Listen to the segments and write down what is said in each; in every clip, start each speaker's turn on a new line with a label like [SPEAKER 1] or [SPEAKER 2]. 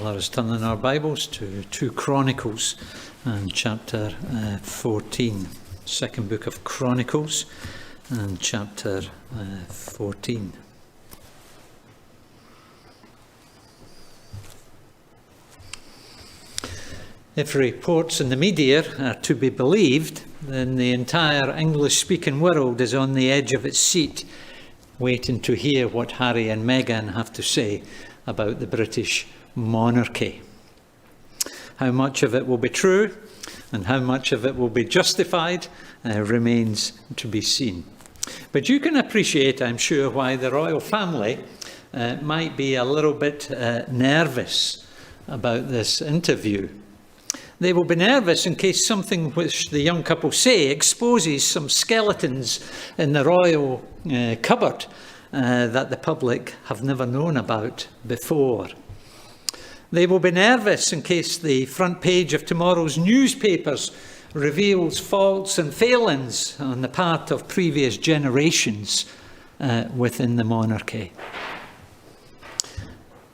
[SPEAKER 1] Let us turn in our Bibles to 2 Chronicles and chapter 14. Second book of Chronicles and chapter 14. If reports in the media are to be believed, then the entire English-speaking world is on the edge of its seat, waiting to hear what Harry and Meghan have to say about the British monarchy. How much of it will be true and how much of it will be justified remains to be seen. But you can appreciate, I'm sure, why the royal family might be a little bit nervous about this interview. They will be nervous in case something which the young couple say exposes some skeletons in the royal cupboard that the public have never known about before. They will be nervous in case the front page of tomorrow's newspapers reveals faults and failings on the part of previous generations within the monarchy.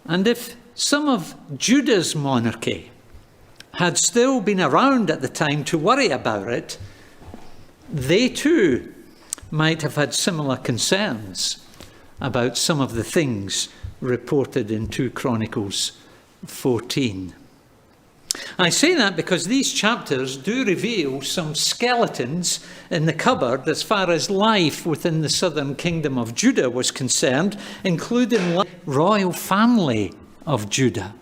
[SPEAKER 1] And if some of Judah's monarchy had still been around at the time to worry about it, they too might have had similar concerns about some of the things reported in 2 Chronicles 14. I say that because these chapters do reveal some skeletons in the cupboard as far as life within the southern kingdom of Judah was concerned, including the royal family of Judah.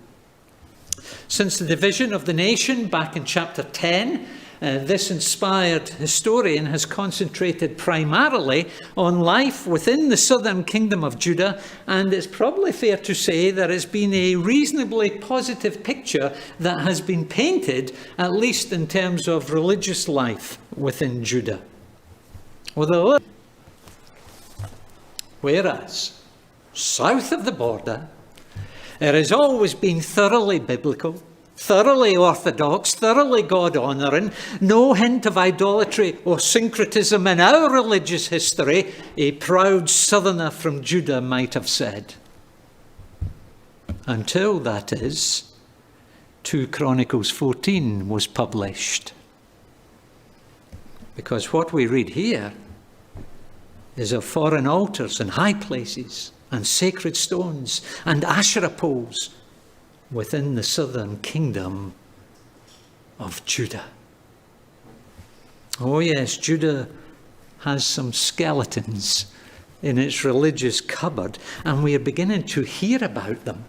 [SPEAKER 1] Since the division of the nation back in chapter 10, this inspired historian has concentrated primarily on life within the southern kingdom of Judah, and it's probably fair to say that it's been a reasonably positive picture that has been painted, at least in terms of religious life within Judah. Whereas, south of the border, it has always been thoroughly biblical, thoroughly orthodox, thoroughly God-honouring, no hint of idolatry or syncretism in our religious history, a proud southerner from Judah might have said. Until, that is, 2 Chronicles 14 was published. Because what we read here is of foreign altars and high places and sacred stones and Asherah poles within the southern kingdom of Judah. Oh yes, Judah has some skeletons in its religious cupboard, and we are beginning to hear about them.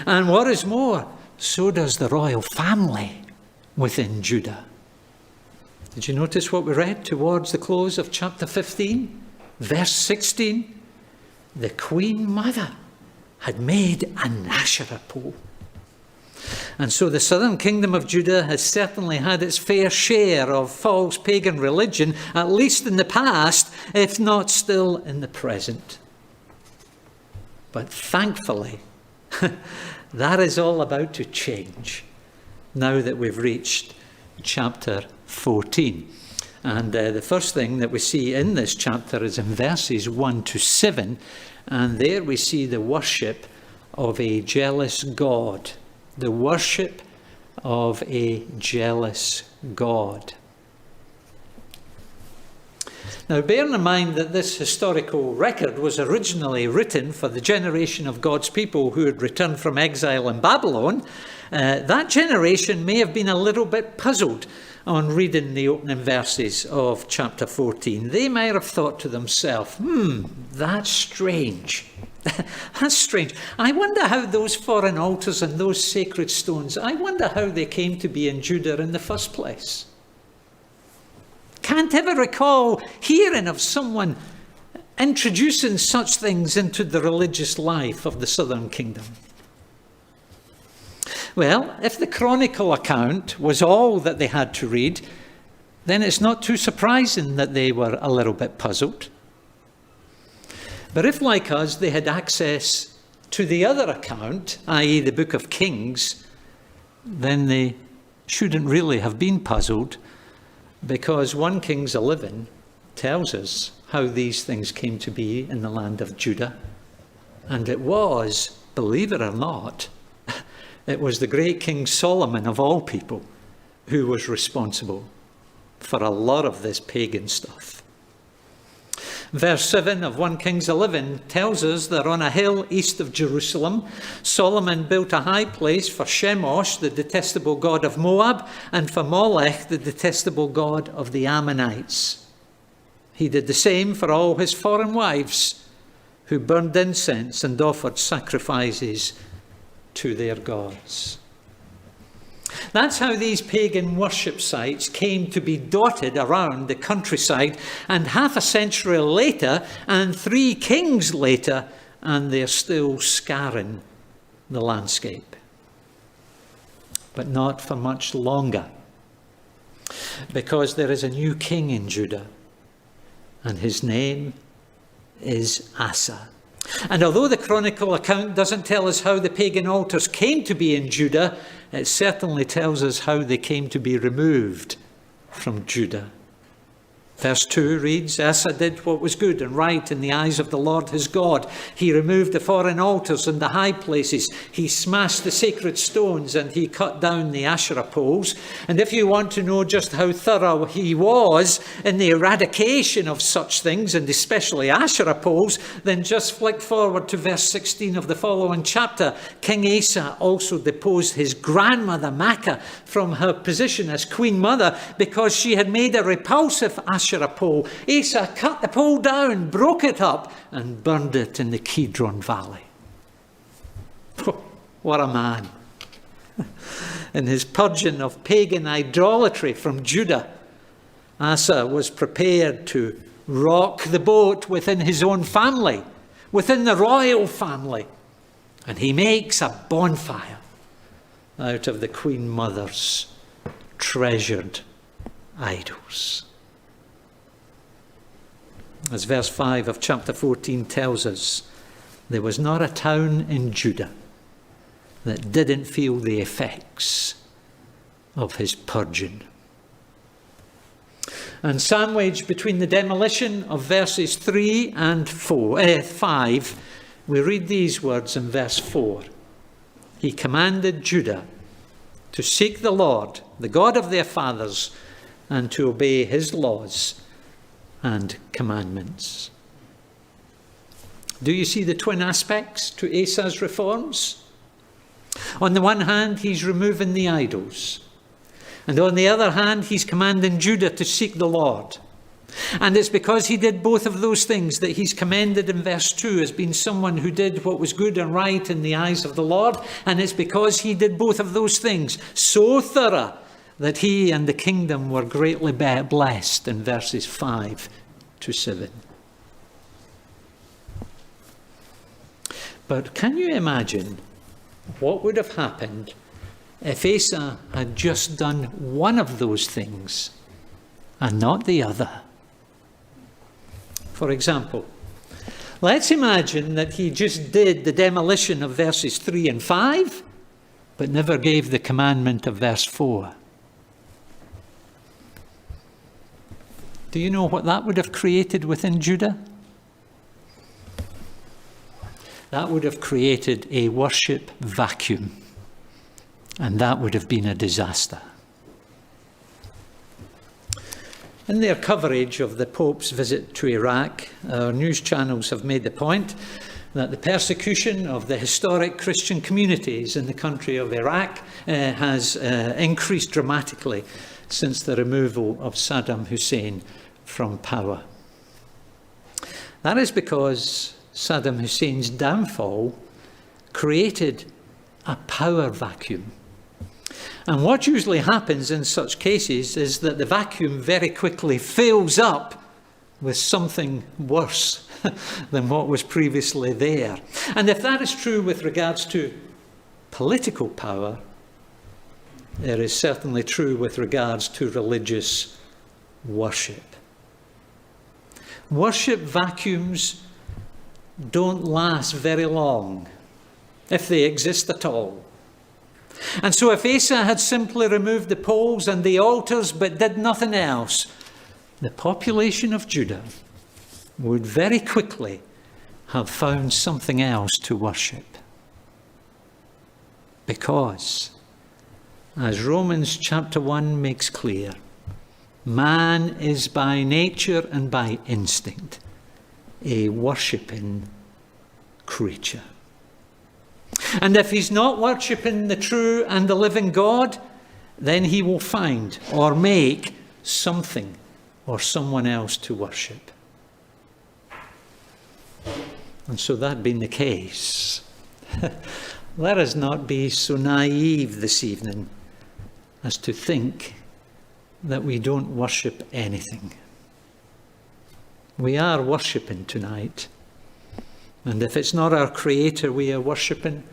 [SPEAKER 1] And what is more, so does the royal family within Judah. Did you notice what we read towards the close of chapter 15, verse 16? The Queen Mother had made an Asherah pole. And so the southern kingdom of Judah has certainly had its fair share of false pagan religion, at least in the past, if not still in the present. But thankfully, that is all about to change now that we've reached chapter 14. And the first thing that we see in this chapter is in verses 1 to 7. And there we see the worship of a jealous God. The worship of a jealous God. Now, bearing in mind that this historical record was originally written for the generation of God's people who had returned from exile in Babylon, that generation may have been a little bit puzzled on reading the opening verses of chapter 14. They might have thought to themselves, that's strange. That's strange. I wonder how those foreign altars and those sacred stones, I wonder how they came to be in Judah in the first place. Can't ever recall hearing of someone introducing such things into the religious life of the southern kingdom. Well, if the chronicle account was all that they had to read, then it's not too surprising that they were a little bit puzzled. But if, like us, they had access to the other account, i.e. the book of Kings, then they shouldn't really have been puzzled, because 1 Kings 11 tells us how these things came to be in the land of Judah. And it was, believe it or not, it was the great King Solomon, of all people, who was responsible for a lot of this pagan stuff. Verse 7 of 1 Kings 11 tells us that on a hill east of Jerusalem, Solomon built a high place for Chemosh, the detestable god of Moab, and for Molech, the detestable god of the Ammonites. He did the same for all his foreign wives, who burned incense and offered sacrifices to their gods. That's how these pagan worship sites came to be dotted around the countryside, and half a century later, and 3 kings later, and they're still scarring the landscape. But not for much longer, because there is a new king in Judah, and his name is Asa. And although the Chronicle account doesn't tell us how the pagan altars came to be in Judah, it certainly tells us how they came to be removed from Judah. Verse 2 reads, Asa did what was good and right in the eyes of the Lord his God. He removed the foreign altars and the high places. He smashed the sacred stones and he cut down the Asherah poles. And if you want to know just how thorough he was in the eradication of such things, and especially Asherah poles, then just flick forward to verse 16 of the following chapter. King Asa also deposed his grandmother Maacah from her position as queen mother because she had made a repulsive Asherah pole. Asa cut the pole down, broke it up, and burned it in the Kidron Valley. What a man. In his purging of pagan idolatry from Judah, Asa was prepared to rock the boat within his own family, within the royal family. And he makes a bonfire out of the Queen Mother's treasured idols. As verse 5 of chapter 14 tells us, there was not a town in Judah that didn't feel the effects of his purging. And sandwiched between the demolition of verses 3 and 5, we read these words in verse 4. He commanded Judah to seek the Lord, the God of their fathers, and to obey his laws and commandments. Do you see the twin aspects to Asa's reforms? On the one hand, he's removing the idols. And on the other hand, he's commanding Judah to seek the Lord. And it's because he did both of those things that he's commended in verse 2 as being someone who did what was good and right in the eyes of the Lord. And it's because he did both of those things so thorough that he and the kingdom were greatly blessed in verses 5 to 7. But can you imagine what would have happened if Asa had just done one of those things and not the other? For example, let's imagine that he just did the demolition of verses 3 and 5, but never gave the commandment of verse 4. Do you know what that would have created within Judah? That would have created a worship vacuum, and that would have been a disaster. In their coverage of the Pope's visit to Iraq, our news channels have made the point that the persecution of the historic Christian communities in the country of Iraq has increased dramatically since the removal of Saddam Hussein from power. That is because Saddam Hussein's downfall created a power vacuum. And what usually happens in such cases is that the vacuum very quickly fills up with something worse than what was previously there. And if that is true with regards to political power, it is certainly true with regards to religious worship. Worship vacuums don't last very long, if they exist at all. And so if Asa had simply removed the poles and the altars but did nothing else, the population of Judah would very quickly have found something else to worship. Because, as Romans chapter 1 makes clear, man is by nature and by instinct a worshipping creature. And if he's not worshipping the true and the living God, then he will find or make something or someone else to worship. And so that being the case, let us not be so naive this evening as to think that we don't worship anything. We are worshipping tonight. And if it's not our Creator we are worshipping,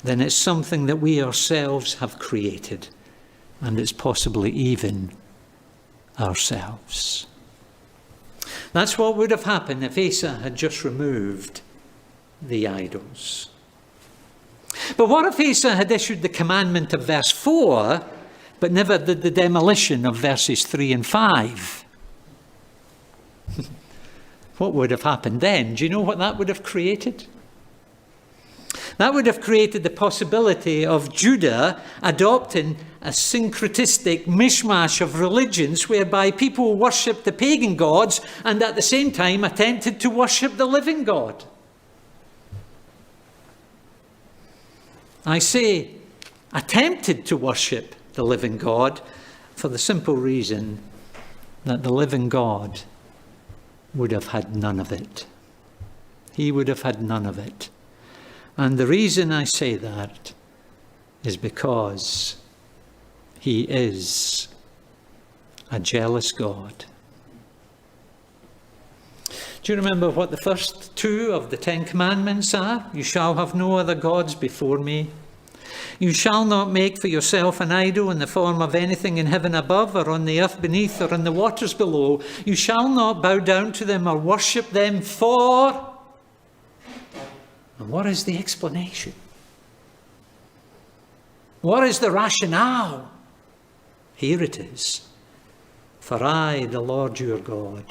[SPEAKER 1] then it's something that we ourselves have created. And it's possibly even ourselves. That's what would have happened if Asa had just removed the idols. But what if Asa had issued the commandment of verse 4, but never did the demolition of verses 3 and 5? What would have happened then? Do you know what that would have created? That would have created the possibility of Judah adopting a syncretistic mishmash of religions whereby people worshipped the pagan gods and at the same time attempted to worship the living God. I say attempted to worship the living God for the simple reason that the living God would have had none of it. He would have had none of it. And the reason I say that is because he is a jealous God. Do you remember what the first two of the 10 Commandments are? You shall have no other gods before me. You shall not make for yourself an idol in the form of anything in heaven above or on the earth beneath or in the waters below. You shall not bow down to them or worship them for... And what is the explanation? What is the rationale? Here it is. For I, the Lord your God,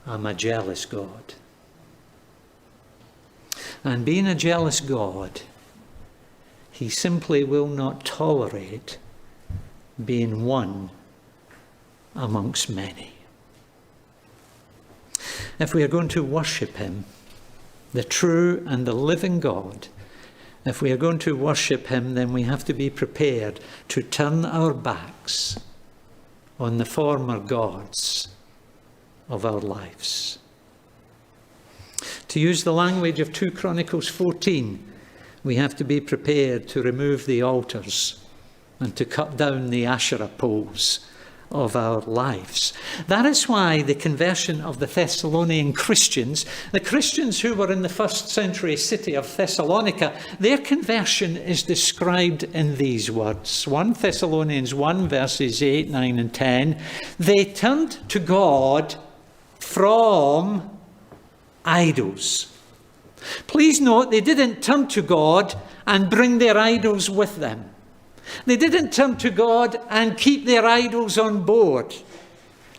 [SPEAKER 1] am a jealous God. And being a jealous God, he simply will not tolerate being one amongst many. If we are going to worship him, the true and the living God, if we are going to worship him, then we have to be prepared to turn our backs on the former gods of our lives. To use the language of 2 Chronicles 14, we have to be prepared to remove the altars and to cut down the Asherah poles of our lives. That is why the conversion of the Thessalonian Christians, the Christians who were in the first century city of Thessalonica, their conversion is described in these words. 1 Thessalonians 1 verses 8, 9 and 10. They turned to God from idols. Please note, they didn't turn to God and bring their idols with them. They didn't turn to God and keep their idols on board.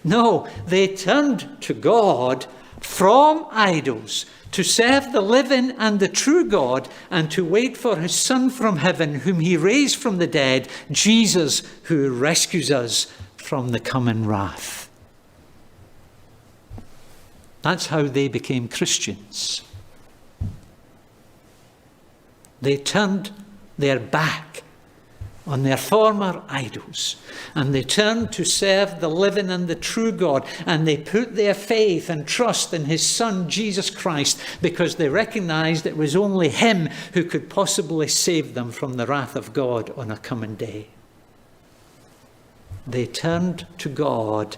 [SPEAKER 1] No, they turned to God from idols to serve the living and the true God and to wait for his Son from heaven, whom he raised from the dead, Jesus, who rescues us from the coming wrath. That's how they became Christians. They turned their back on their former idols, and they turned to serve the living and the true God, and they put their faith and trust in his Son, Jesus Christ, because they recognized it was only him who could possibly save them from the wrath of God on a coming day. They turned to God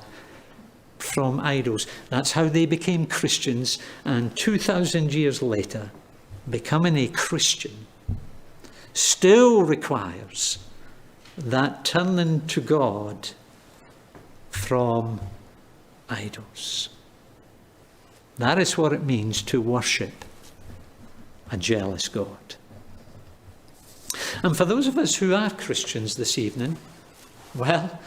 [SPEAKER 1] from idols. That's how they became Christians, and 2,000 years later, becoming a Christian still requires that turning to God from idols. That is what it means to worship a jealous God. And for those of us who are Christians this evening, well,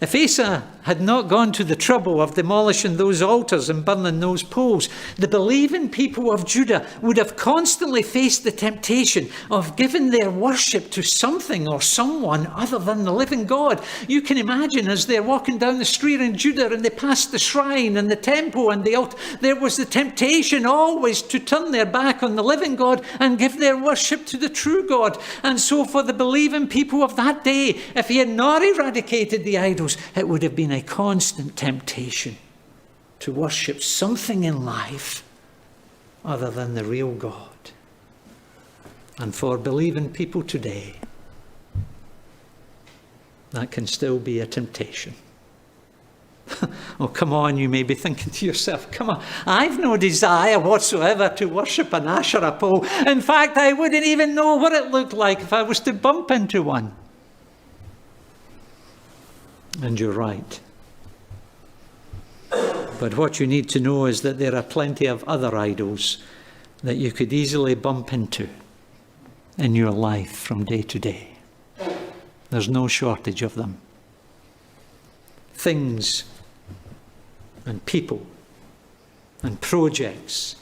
[SPEAKER 1] If Asa had not gone to the trouble of demolishing those altars and burning those poles, the believing people of Judah would have constantly faced the temptation of giving their worship to something or someone other than the living God. You can imagine as they're walking down the street in Judah and they passed the shrine and the temple and the altar, there was the temptation always to turn their back on the living God and give their worship to the true God. And so for the believing people of that day, if he had not eradicated the idols, it would have been a constant temptation to worship something in life other than the real God. And for believing people today, that can still be a temptation. Oh, come on, you may be thinking to yourself, come on, I've no desire whatsoever to worship an Asherah pole. In fact, I wouldn't even know what it looked like if I was to bump into one. And you're right. But what you need to know is that there are plenty of other idols that you could easily bump into in your life from day to day. There's no shortage of them. Things and people and projects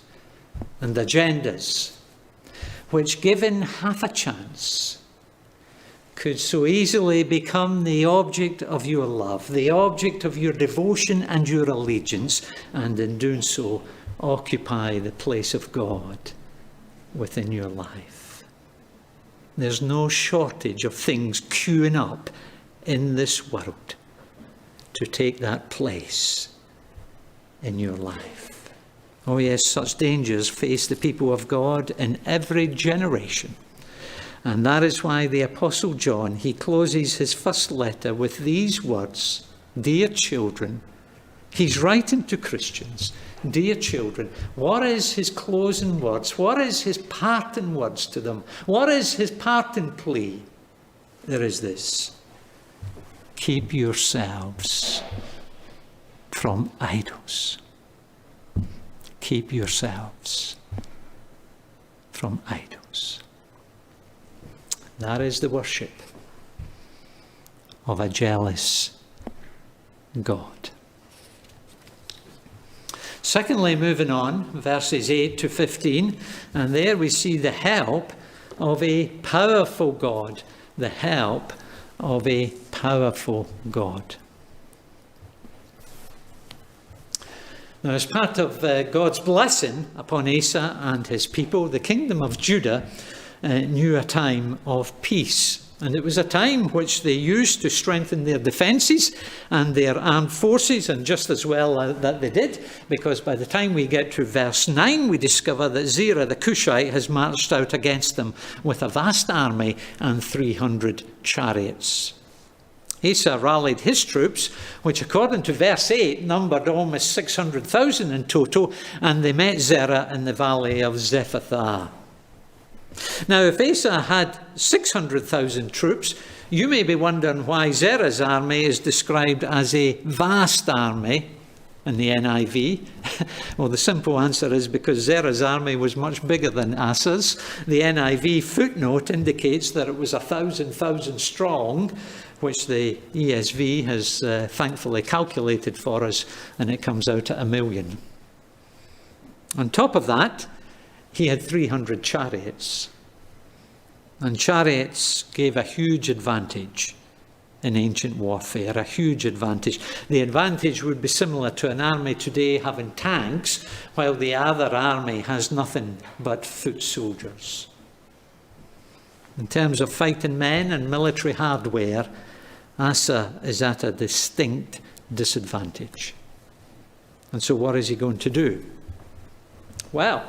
[SPEAKER 1] and agendas which, given half a chance, could so easily become the object of your love, the object of your devotion and your allegiance, and in doing so, occupy the place of God within your life. There's no shortage of things queuing up in this world to take that place in your life. Oh yes, such dangers face the people of God in every generation. And that is why the Apostle John, he closes his first letter with these words, "Dear children," he's writing to Christians, "Dear children." What is his closing words? What is his parting words to them? What is his parting plea? There is this: keep yourselves from idols. Keep yourselves from idols. That is the worship of a jealous God. Secondly, moving on, verses 8 to 15, and there we see the help of a powerful God. The help of a powerful God. Now, as part of God's blessing upon Asa and his people, the kingdom of Judah knew a time of peace. And it was a time which they used to strengthen their defences and their armed forces, and just as well that they did, because by the time we get to verse 9, we discover that Zerah the Cushite has marched out against them with a vast army and 300 chariots. Asa rallied his troops, which according to verse 8 numbered almost 600,000 in total, and they met Zerah in the valley of Zephathah. Now, if Asa had 600,000 troops, you may be wondering why Zerah's army is described as a vast army in the NIV. Well, the simple answer is because Zerah's army was much bigger than Asa's. The NIV footnote indicates that it was 1,000 strong, which the ESV has thankfully calculated for us, and it comes out at 1,000,000. On top of that, he had 300 chariots. And chariots gave a huge advantage in ancient warfare, a huge advantage. The advantage would be similar to an army today having tanks, while the other army has nothing but foot soldiers. In terms of fighting men and military hardware, Asa is at a distinct disadvantage. And so what is he going to do? Well,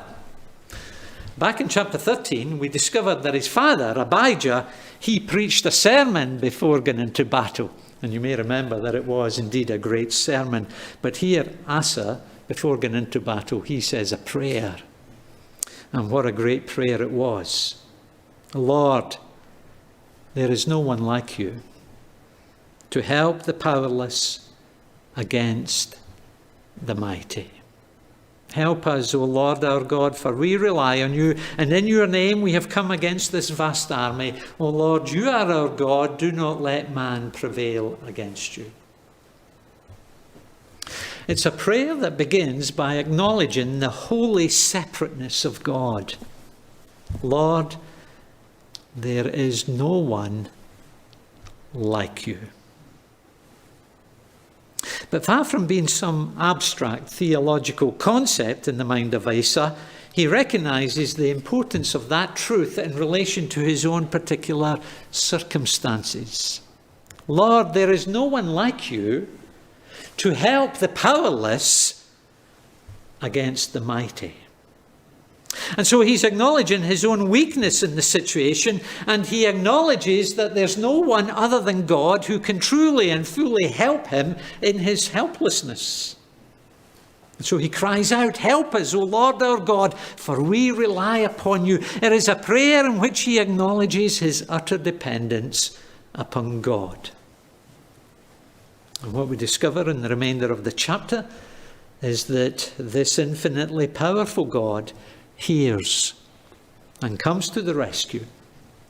[SPEAKER 1] back in chapter 13, we discovered that his father, Abijah, he preached a sermon before going into battle. And you may remember that it was indeed a great sermon. But here, Asa, before going into battle, he says a prayer. And what a great prayer it was. Lord, there is no one like you to help the powerless against the mighty. Help us, O Lord our God, for we rely on you, and in your name we have come against this vast army. O Lord, you are our God. Do not let man prevail against you. It's a prayer that begins by acknowledging the holy separateness of God. Lord, there is no one like you. But far from being some abstract theological concept in the mind of Asa, he recognizes the importance of that truth in relation to his own particular circumstances. Lord, there is no one like you to help the powerless against the mighty. And so he's acknowledging his own weakness in the situation, and he acknowledges that there's no one other than God who can truly and fully help him in his helplessness. And so he cries out, help us, O Lord our God, for we rely upon you. It is a prayer in which he acknowledges his utter dependence upon God. And what we discover in the remainder of the chapter is that this infinitely powerful God hears and comes to the rescue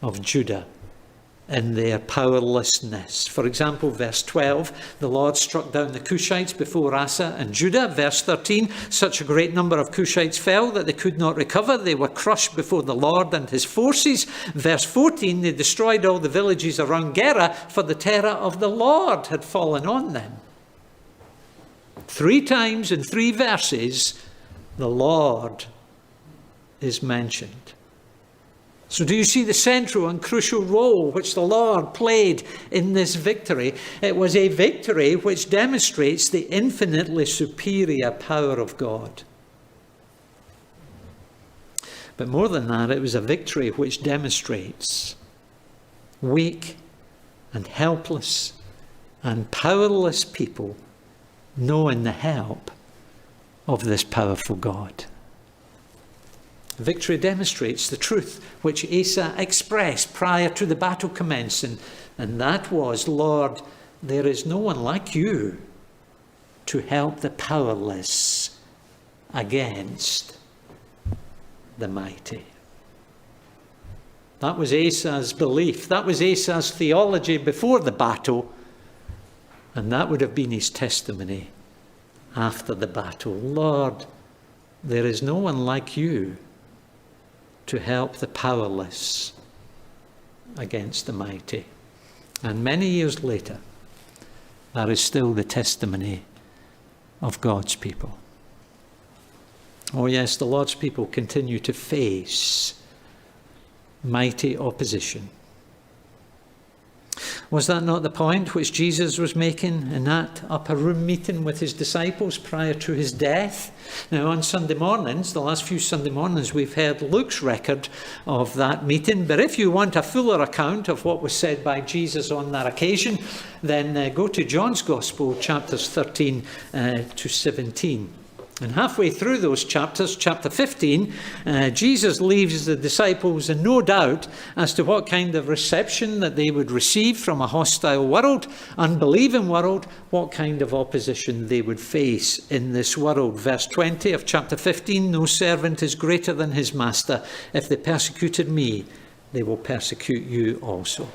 [SPEAKER 1] of Judah in their powerlessness. For example, verse 12, the Lord struck down the Cushites before Asa and Judah. Verse 13, such a great number of Cushites fell that they could not recover. They were crushed before the Lord and his forces. Verse 14, they destroyed all the villages around Gerah, for the terror of the Lord had fallen on them. 3 times in 3 verses, the Lord is mentioned. So do you see the central and crucial role which the Lord played in this victory? It was a victory which demonstrates the infinitely superior power of God. But more than that, it was a victory which demonstrates weak and helpless and powerless people knowing the help of this powerful God. Victory demonstrates the truth which Asa expressed prior to the battle commencing, and that was, Lord, there is no one like you to help the powerless against the mighty. That was Asa's belief. That was Asa's theology before the battle, and that would have been his testimony after the battle. Lord, there is no one like you to help the powerless against the mighty. And many years later, that is still the testimony of God's people. Oh yes, the Lord's people continue to face mighty opposition. Was that not the point which Jesus was making in that upper room meeting with his disciples prior to his death? Now, on Sunday mornings, the last few Sunday mornings, we've heard Luke's record of that meeting. But if you want a fuller account of what was said by Jesus on that occasion, then go to John's Gospel, chapters 13 to 17. And halfway through those chapters, chapter 15, Jesus leaves the disciples in no doubt as to what kind of reception that they would receive from a hostile world, unbelieving world, what kind of opposition they would face in this world. Verse 20 of chapter 15, no servant is greater than his master. If they persecuted me, they will persecute you also.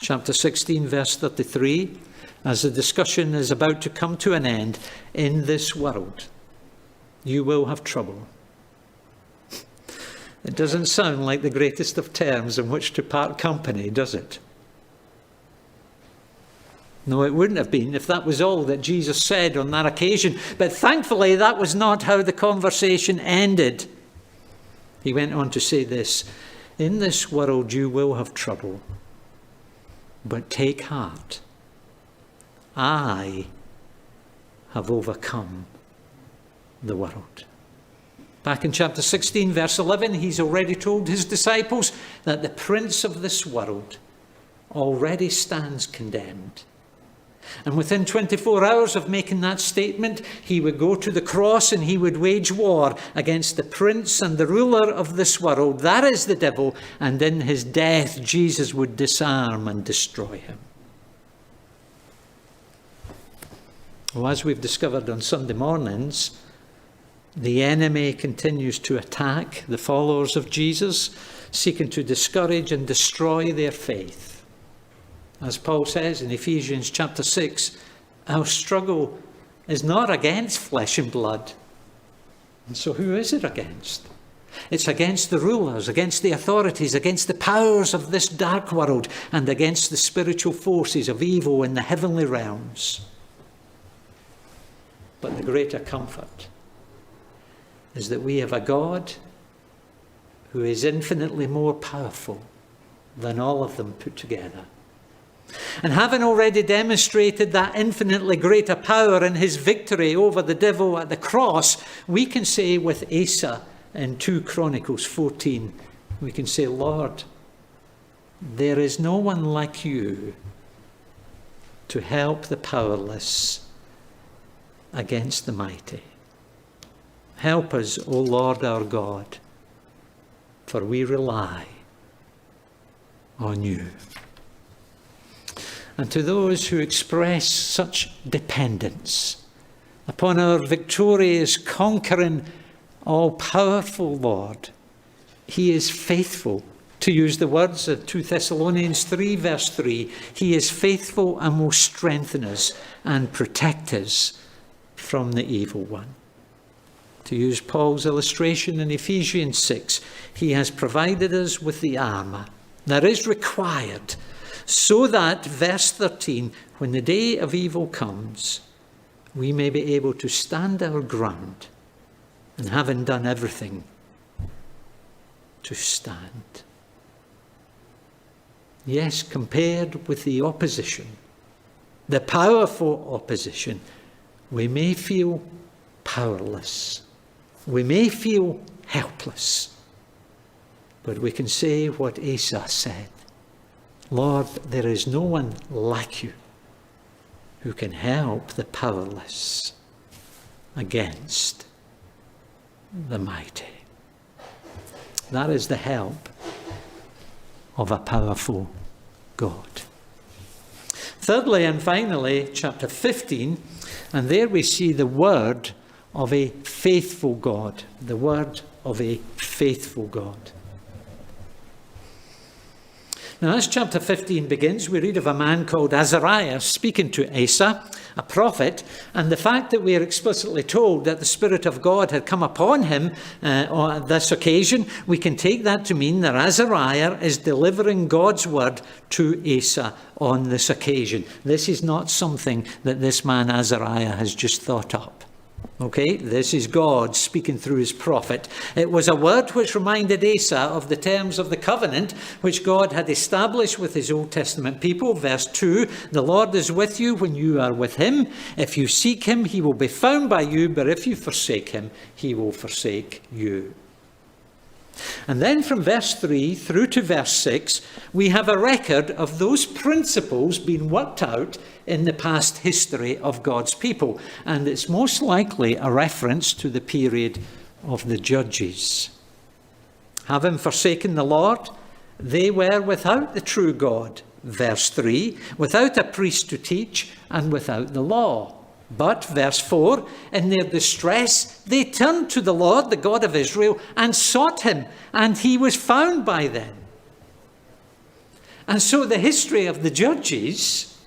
[SPEAKER 1] Chapter 16, verse 33, as the discussion is about to come to an end, in this world, you will have trouble. It doesn't sound like the greatest of terms in which to part company, does it? No, it wouldn't have been if that was all that Jesus said on that occasion. But thankfully, that was not how the conversation ended. He went on to say this, in this world you will have trouble, but take heart. I have overcome the world. Back in chapter 16, verse 11, he's already told his disciples that the prince of this world already stands condemned. And within 24 hours of making that statement, he would go to the cross and he would wage war against the prince and the ruler of this world. That is the devil. And in his death, Jesus would disarm and destroy him. Well, as we've discovered on Sunday mornings, the enemy continues to attack the followers of Jesus, seeking to discourage and destroy their faith. As Paul says in Ephesians chapter 6, our struggle is not against flesh and blood. And so who is it against? It's against the rulers, against the authorities, against the powers of this dark world, and against the spiritual forces of evil in the heavenly realms. But the greater comfort is that we have a God who is infinitely more powerful than all of them put together. And having already demonstrated that infinitely greater power in his victory over the devil at the cross, we can say with Asa in 2 Chronicles 14, we can say, Lord, there is no one like you to help the powerless against the mighty. Help us, O Lord our God, for we rely on you. And to those who express such dependence upon our victorious, conquering, all-powerful Lord, he is faithful. To use the words of 2 Thessalonians 3 verse 3, he is faithful and will strengthen us and protect us from the evil one. To use Paul's illustration in Ephesians 6, he has provided us with the armour that is required so that, verse 13, when the day of evil comes, we may be able to stand our ground, and having done everything, to stand. Yes, compared with the opposition, the powerful opposition, we may feel powerless. We may feel helpless. But we can say what Asa said. Lord, there is no one like you who can help the powerless against the mighty. That is the help of a powerful God. Thirdly and finally, chapter 15, and there we see the word of a faithful God. The word of a faithful God. Now, as chapter 15 begins, we read of a man called Azariah speaking to Asa, a prophet, and the fact that we are explicitly told that the Spirit of God had come upon him on this occasion, we can take that to mean that Azariah is delivering God's word to Asa on this occasion. This is not something that this man Azariah has just thought up. Okay, this is God speaking through his prophet. It was a word which reminded Asa of the terms of the covenant which God had established with his Old Testament people. Verse 2, the Lord is with you when you are with him. If you seek him, he will be found by you, but if you forsake him, he will forsake you. And then from verse 3 through to verse 6, we have a record of those principles being worked out in the past history of God's people. And it's most likely a reference to the period of the Judges. Having forsaken the Lord, they were without the true God. Verse 3, without a priest to teach and without the law. But, verse 4, in their distress, they turned to the Lord, the God of Israel, and sought him, and he was found by them. And so the history of the Judges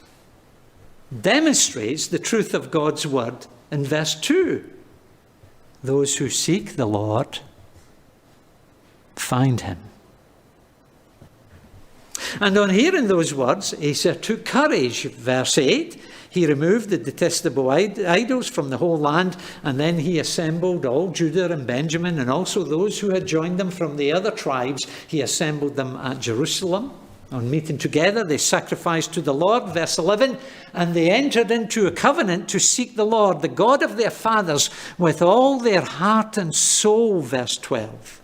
[SPEAKER 1] demonstrates the truth of God's word in verse 2. Those who seek the Lord find him. And on hearing those words, Asa took courage. Verse 8, he removed the detestable idols from the whole land, and then he assembled all Judah and Benjamin, and also those who had joined them from the other tribes. He assembled them at Jerusalem. On meeting together, they sacrificed to the Lord, verse 11, and they entered into a covenant to seek the Lord, the God of their fathers, with all their heart and soul, verse 12.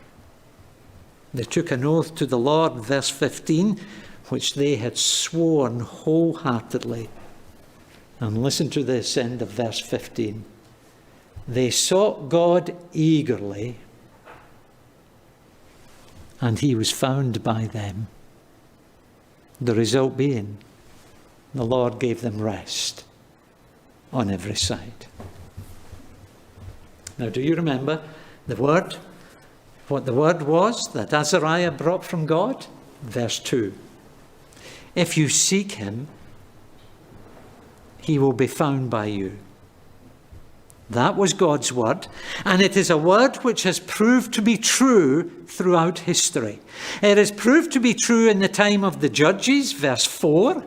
[SPEAKER 1] They took an oath to the Lord, verse 15, which they had sworn wholeheartedly. And listen to this end of verse 15. They sought God eagerly, and he was found by them. The result being, the Lord gave them rest on every side. Now, do you remember the word? What the word was that Azariah brought from God? Verse 2. If you seek him, he will be found by you. That was God's word, and it is a word which has proved to be true throughout history. It has proved to be true in the time of the judges, verse 4,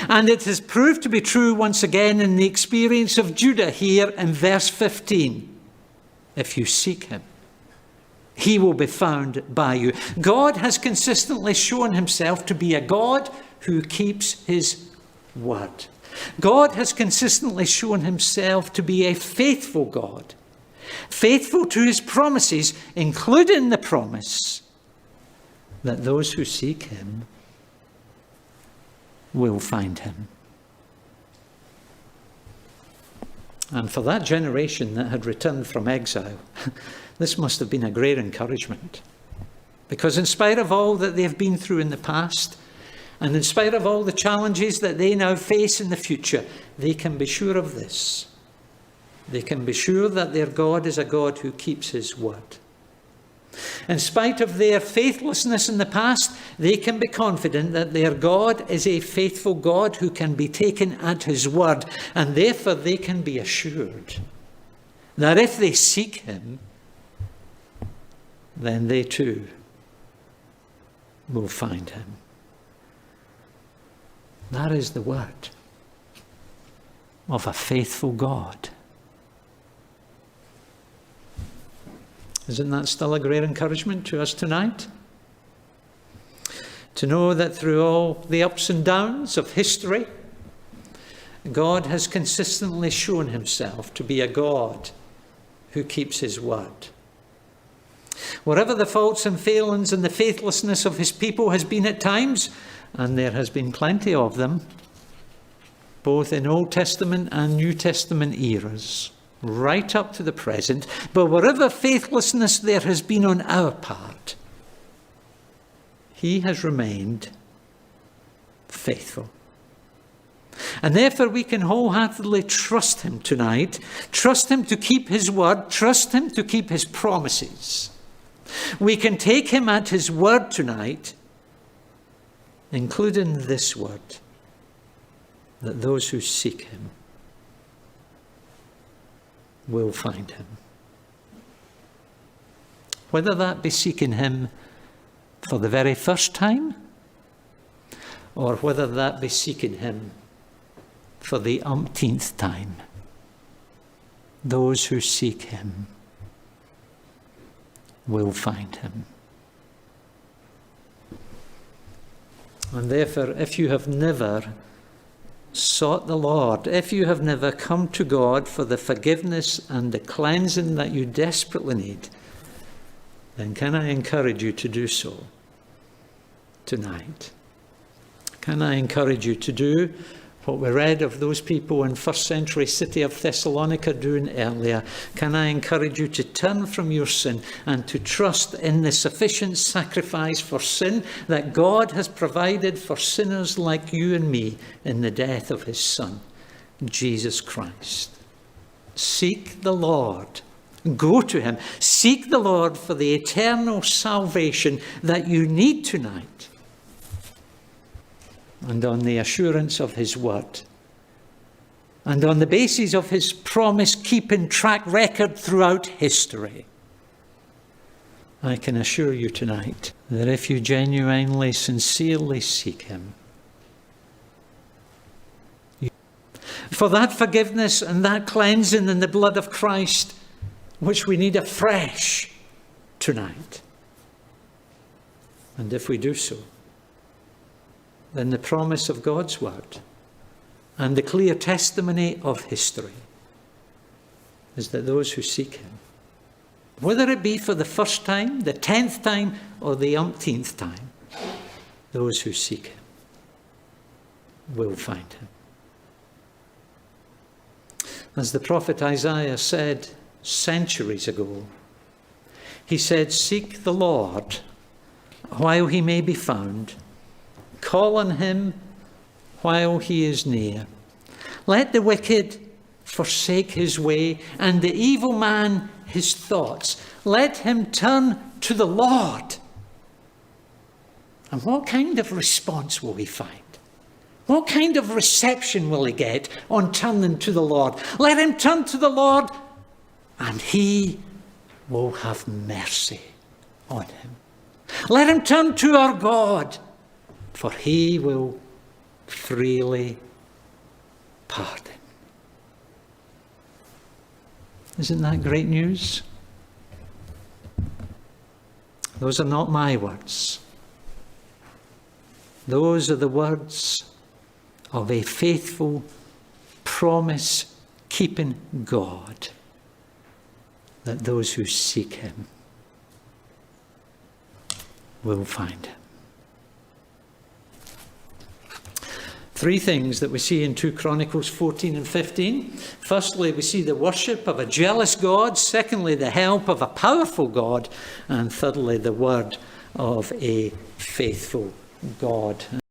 [SPEAKER 1] and it has proved to be true once again in the experience of Judah here in verse 15. If you seek him, he will be found by you. God has consistently shown himself to be a God who keeps his word. God has consistently shown himself to be a faithful God, faithful to his promises, including the promise that those who seek him will find him. And for that generation that had returned from exile, this must have been a great encouragement. Because in spite of all that they've been through in the past, and in spite of all the challenges that they now face in the future, they can be sure of this. They can be sure that their God is a God who keeps his word. In spite of their faithlessness in the past, they can be confident that their God is a faithful God who can be taken at his word, and therefore they can be assured that if they seek him, then they too will find him. That is the word of a faithful God. Isn't that still a great encouragement to us tonight? To know that through all the ups and downs of history, God has consistently shown himself to be a God who keeps his word. Whatever the faults and failings and the faithlessness of his people has been at times, and there has been plenty of them, both in Old Testament and New Testament eras, right up to the present. But whatever faithlessness there has been on our part, he has remained faithful. And therefore we can wholeheartedly trust him tonight, trust him to keep his word, trust him to keep his promises. We can take him at his word tonight, including this word, that those who seek him will find him. Whether that be seeking him for the very first time, or whether that be seeking him for the umpteenth time, those who seek him will find him. And therefore, if you have never sought the Lord, if you have never come to God for the forgiveness and the cleansing that you desperately need, then can I encourage you to do so tonight? Can I encourage you to do what we read of those people in first century city of Thessalonica doing earlier? Can I encourage you to turn from your sin and to trust in the sufficient sacrifice for sin that God has provided for sinners like you and me in the death of his Son, Jesus Christ? Seek the Lord. Go to him. Seek the Lord for the eternal salvation that you need tonight. And on the assurance of his word, and on the basis of his promise-keeping track record throughout history, I can assure you tonight that if you genuinely, sincerely seek him, for that forgiveness and that cleansing in the blood of Christ, which we need afresh tonight, and if we do so, then the promise of God's word and the clear testimony of history is that those who seek him, whether it be for the first time, the 10th time, or the umpteenth time, those who seek him will find him. As the prophet Isaiah said centuries ago, he said, "Seek the Lord while he may be found. Call on him while he is near. Let the wicked forsake his way, and the evil man his thoughts. Let him turn to the Lord. And what kind of response will he find? What kind of reception will he get on turning to the Lord? Let him turn to the Lord, and he will have mercy on him. Let him turn to our God, for he will freely pardon. Isn't that great news? Those are not my words. Those are the words of a faithful, promise-keeping God, that those who seek him will find him. Three things that we see in 2 Chronicles 14 and 15. Firstly, we see the worship of a jealous God. Secondly, the help of a powerful God. And thirdly, the word of a faithful God.